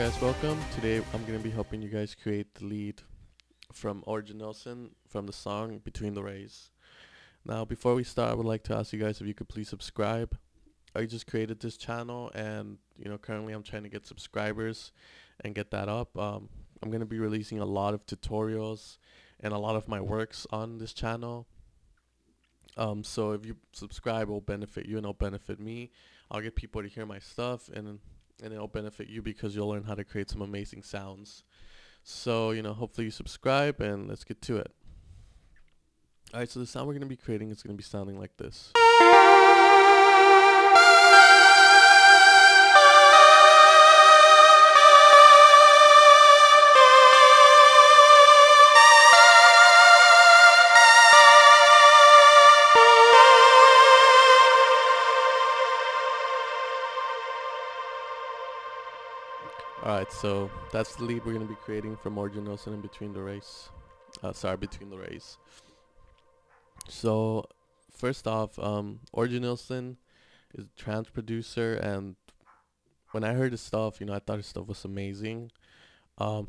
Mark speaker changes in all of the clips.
Speaker 1: guys, welcome. Today I'm going to be helping you guys create the lead from Orjan Nilsen from the song Between the Rays. Now before we start, I would like to ask you guys if you could please subscribe. I just created this channel and currently I'm trying to get subscribers and get that up. I'm going to be releasing a lot of tutorials and a lot of my works on this channel. So if you subscribe, it will benefit you and it'll benefit me. I'll get people to hear my stuff and it'll benefit you because you'll learn how to create some amazing sounds. So, hopefully you subscribe and let's get to it. Alright, so the sound we're going to be creating is going to be sounding like this. Alright, so that's the lead we're going to be creating from Orjan Nilsen in Between the Rays. Between the Rays. So, first off, Orjan Nilsen is a trance producer, and when I heard his stuff, I thought his stuff was amazing.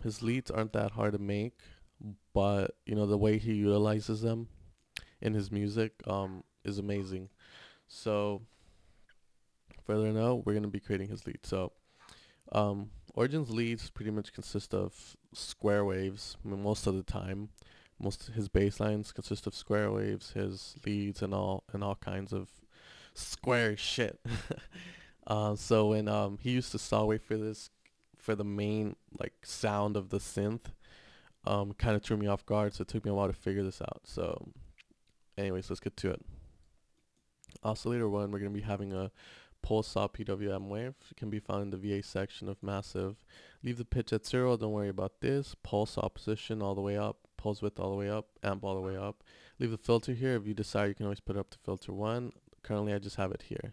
Speaker 1: His leads aren't that hard to make, but, the way he utilizes them in his music is amazing. So, further ado, we're going to be creating his lead. So, Orjan's leads pretty much consist of square waves. I mean, most of the time, most of his bass lines consist of square waves. His leads and all kinds of square shit. So when he used the saw wave for the main sound of the synth, kind of threw me off guard. So it took me a while to figure this out. So, anyways, let's get to it. Oscillator 1, we're gonna be having a pulse saw PWM wave. It can be found in the VA section of Massive. Leave the pitch at 0, don't worry about this. Pulse saw position all the way up, pulse width all the way up, amp all the way up. Leave the filter here. If you decide, you can always put it up to filter 1. Currently I just have it here.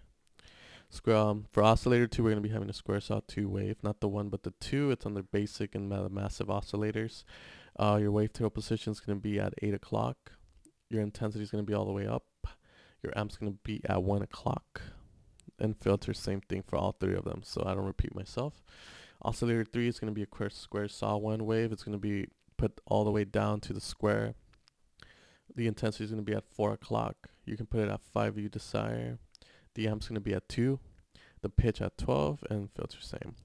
Speaker 1: For oscillator 2, we're going to be having a square saw 2 wave, not the 1 but the 2. It's on the basic and massive oscillators. Your wave tail position is going to be at 8 o'clock. Your intensity is going to be all the way up. Your amp's going to be at 1 o'clock. And filter, same thing for all 3 of them, so I don't repeat myself. Oscillator 3 is going to be a square saw 1 wave. It's going to be put all the way down to the square. The intensity is going to be at 4 o'clock. You can put it at 5 if you desire. The amp's going to be at 2. The pitch at 12, and filter same.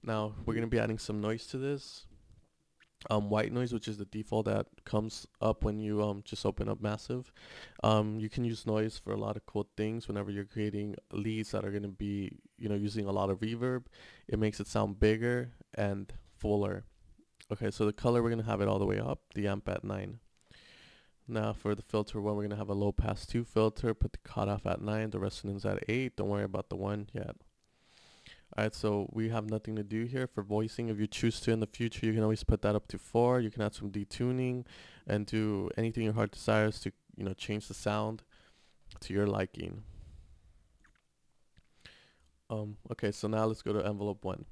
Speaker 1: Now, we're going to be adding some noise to this. White noise, which is the default that comes up when you just open up Massive. You can use noise for a lot of cool things whenever you're creating leads that are going to be using a lot of reverb. It makes it sound bigger and fuller. Okay, so the color, we're going to have it all the way up, the amp at 9. Now for the filter 1, we're going to have a low pass 2 filter, put the cutoff at 9, the resonance at 8. Don't worry about the 1 yet. Alright, so we have nothing to do here for voicing. If you choose to in the future, you can always put that up to 4. You can add some detuning and do anything your heart desires to change the sound to your liking. Okay, so now let's go to envelope 1.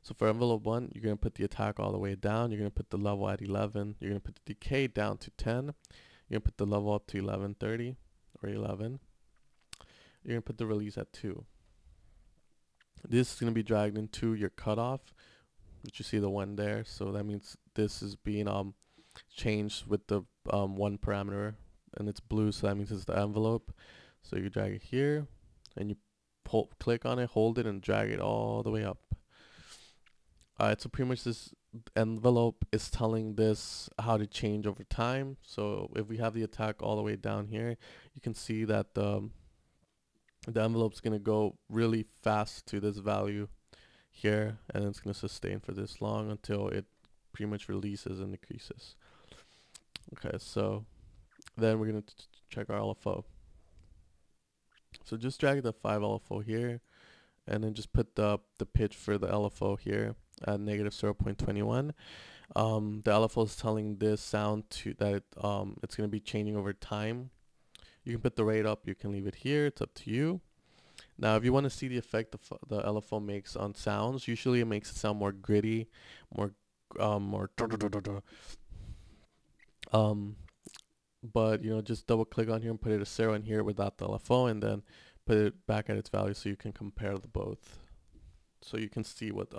Speaker 1: So for envelope 1, you're going to put the attack all the way down. You're going to put the level at 11. You're going to put the decay down to 10. You're going to put the level up to 1130 or 11. You're going to put the release at 2. This is going to be dragged into your cutoff, which you see the 1 there. So that means this is being changed with the 1 parameter, and it's blue, so that means it's the envelope. So you drag it here, and you click on it, hold it, and drag it all the way up. Alright, so pretty much this envelope is telling this how to change over time. So if we have the attack all the way down here, you can see that the envelope's going to go really fast to this value here, and it's going to sustain for this long until it pretty much releases and decreases. Okay, so then we're going to check our LFO. So just drag the 5 LFO here, and then just put the pitch for the LFO here at negative 0.21. The LFO is telling this sound that it's going to be changing over time. You can put the rate up, you can leave it here, it's up to you. Now if you want to see the effect the LFO makes on sounds, usually it makes it sound more gritty, more but just double click on here and put it a 0 in here without the LFO, and then put it back at its value so you can compare the both. So you can see what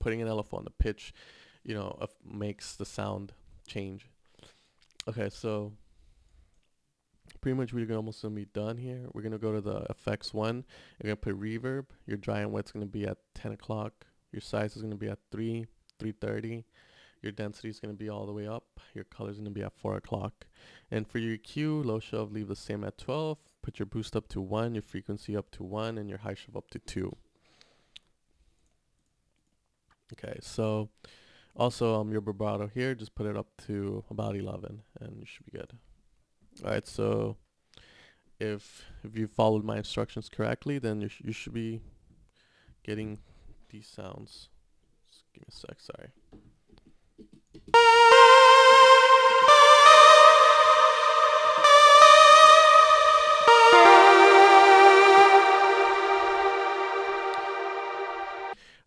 Speaker 1: putting an LFO on the pitch, makes the sound change. Okay, so pretty much we're almost gonna be done here. We're gonna go to the effects one. You're gonna put reverb. Your dry and wet's gonna be at 10 o'clock. Your size is gonna be at 3:30. Your density is gonna be all the way up. Your color is gonna be at 4 o'clock. And for your EQ, low shove, leave the same at 12. Put your boost up to 1, your frequency up to 1, and your high shove up to 2. Okay, so also your vibrato here, just put it up to about 11, and you should be good. All right, so if you followed my instructions correctly, then you should be getting these sounds. Just give me a sec, sorry.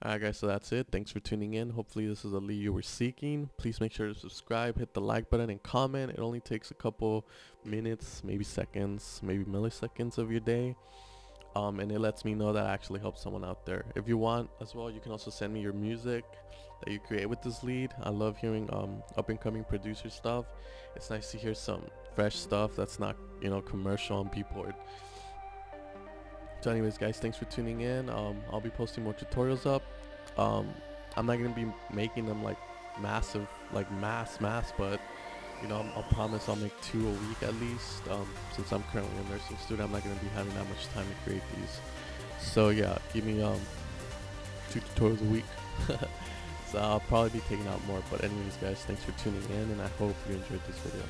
Speaker 1: Alright guys, so that's it. Thanks for tuning in. Hopefully this is the lead you were seeking. Please make sure to subscribe, hit the like button, and comment. It only takes a couple minutes, maybe seconds, maybe milliseconds of your day. And it lets me know that I actually helped someone out there. If you want as well, you can also send me your music that you create with this lead. I love hearing up and coming producer stuff. It's nice to hear some fresh stuff that's not, commercial on Beatport. So anyways guys, thanks for tuning in. I'll be posting more tutorials up. I'm not gonna be making them like massive, like mass, but I'll promise I'll make 2 a week at least. Since I'm currently a nursing student, I'm not gonna be having that much time to create these. So yeah, give me 2 tutorials a week. So I'll probably be taking out more. But anyways guys, thanks for tuning in, and I hope you enjoyed this video.